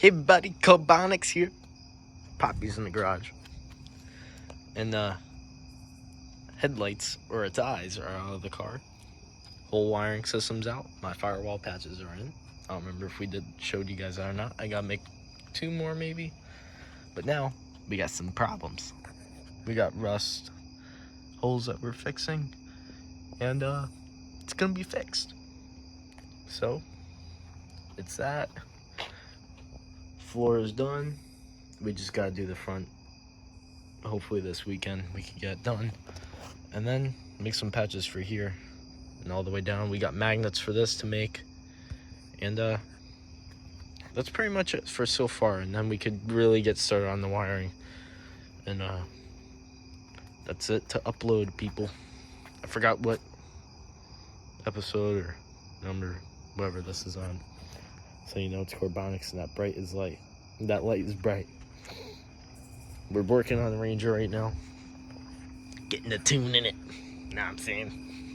Hey buddy, Cobonics here. Poppy's in the garage. And headlights, or its eyes, are out of the car. Whole wiring system's out. My firewall patches are in. I don't remember if we showed you guys that or not. I gotta make 2 more maybe. But now, we got some problems. We got rust holes that we're fixing. And it's gonna be fixed. So, it's that. Floor is done. We just gotta do the front. Hopefully this weekend we can get it done. And then make some patches for here and all the way down. We got magnets for this to make. And that's pretty much it for so far. And then we could really get started on the wiring. And that's it to upload, people. I forgot what episode or number, whatever this is on. So you know it's Corbonics, and that bright is light. That light is bright. We're working on the Ranger right now. Getting the tune in it. Know what I'm saying?